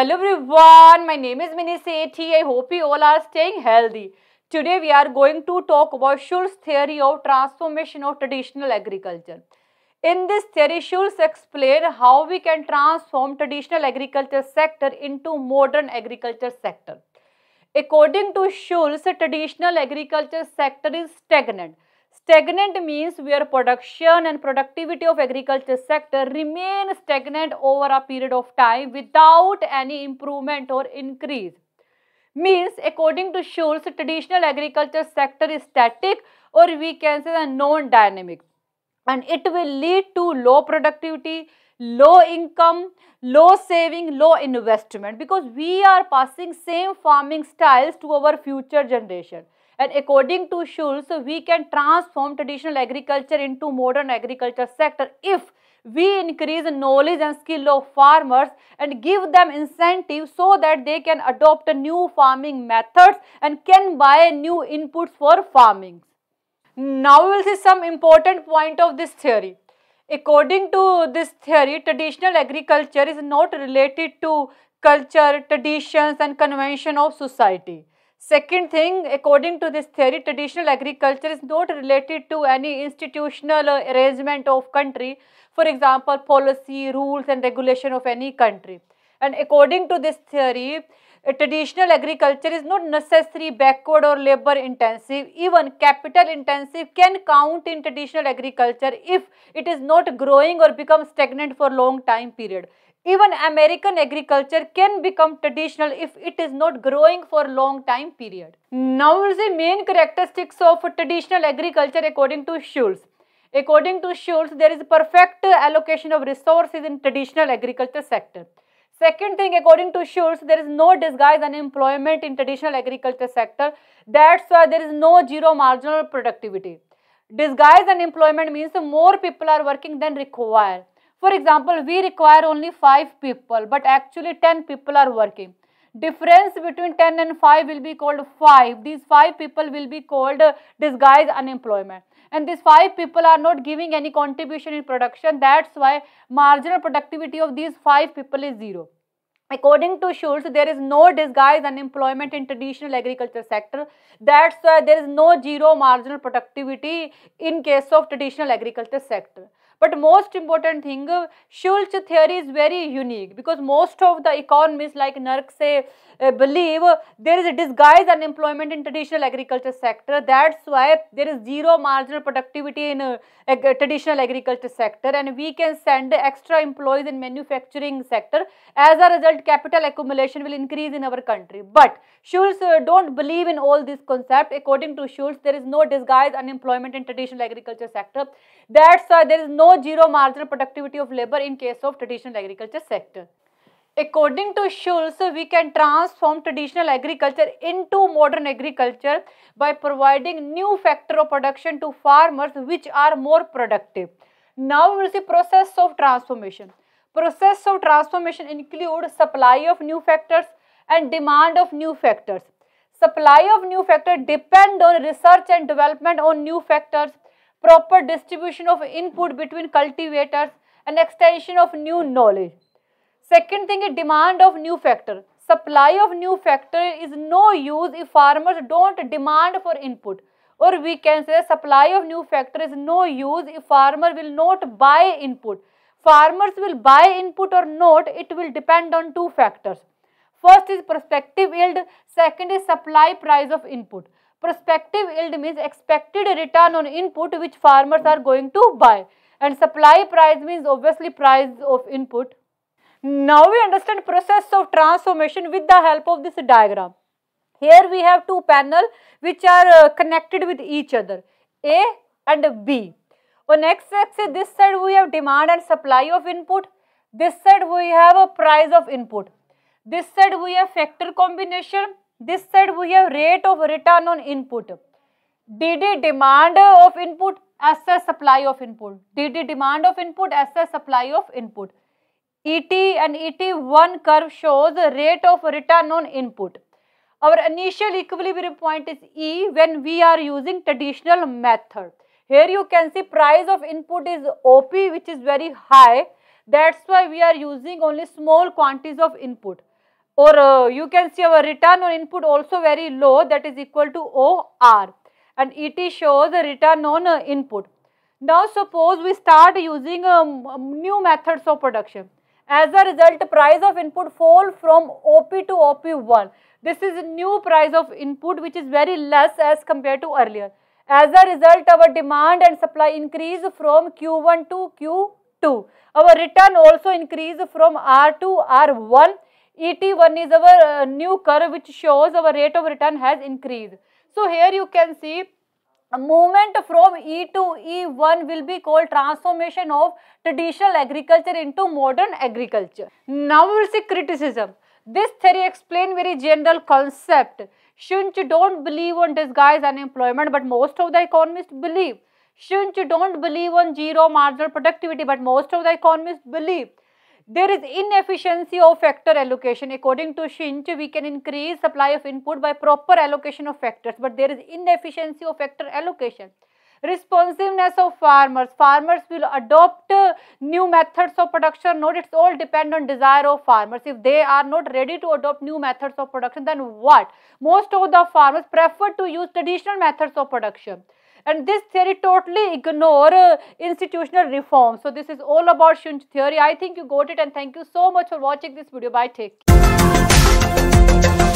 Hello everyone, my name is Mini Sethi. I hope you all are staying healthy. Today we are going to talk about Schultz's theory of transformation of traditional agriculture. In this theory, Schultz explained how we can transform traditional agriculture sector into modern agriculture sector. According to Schultz, traditional agriculture sector is stagnant. Stagnant means where production and productivity of agriculture sector remain stagnant over a period of time without any improvement or increase. Means according to Schultz, traditional agriculture sector is static, or we can say the non-dynamic, and it will lead to low productivity, low income, low saving, low investment, because we are passing same farming styles to our future generation. And according to Schultz, we can transform traditional agriculture into modern agriculture sector if we increase knowledge and skill of farmers and give them incentives so that they can adopt new farming methods and can buy new inputs for farming. Now we will see some important point of this theory. According to this theory, traditional agriculture is not related to culture, traditions and convention of society. Second thing, according to this theory, traditional agriculture is not related to any institutional arrangement of country, for example, policy, rules and regulation of any country. And according to this theory, traditional agriculture is not necessarily backward or labor intensive. Even capital intensive can count in traditional agriculture if it is not growing or become stagnant for long time period. Even American agriculture can become traditional if it is not growing for long time period. Now we will see main characteristics of traditional agriculture according to Schultz. According to Schultz, there is perfect allocation of resources in traditional agriculture sector. Second thing, according to Schultz, there is no disguised unemployment in traditional agriculture sector. That's why there is no zero marginal productivity. Disguised unemployment means more people are working than required. For example, we require only 5 people, but actually 10 people are working. Difference between 10 and 5 will be called 5. These 5 people will be called disguised unemployment. And these 5 people are not giving any contribution in production. That's why marginal productivity of these 5 people is 0. According to Schultz, there is no disguised unemployment in traditional agriculture sector. That's why there is no zero marginal productivity in case of traditional agriculture sector. But most important thing, Schultz theory is very unique because most of the economists like Nurse believe there is a disguised unemployment in traditional agriculture sector. That's why there is zero marginal productivity in traditional agriculture sector, and we can send extra employees in manufacturing sector. As a result, capital accumulation will increase in our country. But Schultz don't believe in all this concept. According to Schultz, there is no disguised unemployment in traditional agriculture sector. That's why there is no zero marginal productivity of labor in case of traditional agriculture sector. According to Schultz, we can transform traditional agriculture into modern agriculture by providing new factor of production to farmers which are more productive. Now we will see process of transformation. Process of transformation includes supply of new factors and demand of new factors. Supply of new factors depend on research and development on new factors, proper distribution of input between cultivators and extension of new knowledge. Second thing is demand of new factor. Supply of new factor is no use if farmers don't demand for input, or we can say supply of new factor is no use if farmer will not buy input. Farmers will buy input or not, it will depend on two factors. First is prospective yield, second is supply price of input. Prospective yield means expected return on input which farmers are going to buy, and supply price means obviously price of input. Now we understand process of transformation with the help of this diagram. Here we have two panels which are connected with each other, A and B. On x-axis this side we have demand and supply of input, this side we have a price of input, this side we have factor combination, this side we have rate of return on input. DD demand of input, SS supply of input, DD demand of input, SS supply of input. ET and ET1 curve shows the rate of return on input. Our initial equilibrium point is E when we are using traditional method. Here you can see price of input is OP, which is very high. That's why we are using only small quantities of input. or you can see our return on input also very low, that is equal to OR, and ET shows the return on input. Now suppose we start using new methods of production. As a result, price of input fall from OP to OP1. This is a new price of input which is very less as compared to earlier. As a result, our demand and supply increase from Q1 to Q2. Our return also increase from R to R1. ET1 is our new curve which shows our rate of return has increased. So here you can see a movement from E to E1 will be called transformation of traditional agriculture into modern agriculture. Now we will see criticism. This theory explains very general concept. Shouldn't you don't believe on disguised unemployment, but most of the economists believe. Shouldn't you don't believe on zero marginal productivity, but most of the economists believe. There is inefficiency of factor allocation. According to Shinch, we can increase supply of input by proper allocation of factors, but there is inefficiency of factor allocation. Responsiveness of farmers. Farmers will adopt new methods of production. Not it's all depend on desire of farmers. If they are not ready to adopt new methods of production, then what? Most of the farmers prefer to use traditional methods of production. And this theory totally ignore institutional reform. So this is all about Shunch theory. I think you got it, and thank you so much for watching this video. Bye. Take care.